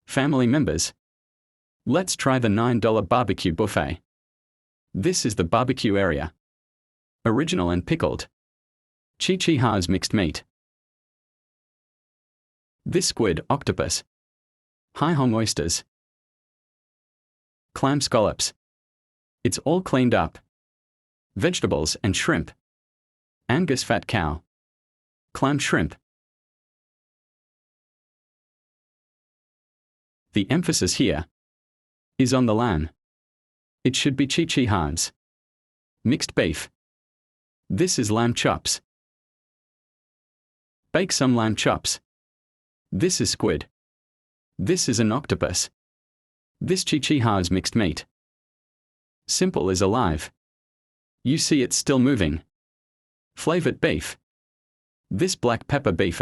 Family members. Let's try the $9 barbecue buffet. This is the barbecue area. Original and pickled. Chi Chi Ha's mixed meat. This squid, octopus. Hai Hong oysters. Clam scallops. It's all cleaned up. Vegetables and shrimp. Angus fat cow. Clam shrimp. The emphasis here is on the lamb. It should be Chi Chi Ha's. Mixed beef. This is lamb chops. Bake some lamb chops. This is squid. This is an octopus. This Chi Chi Ha's mixed meat. Simple is alive. You see it's still moving. Flavored beef. This black pepper beef.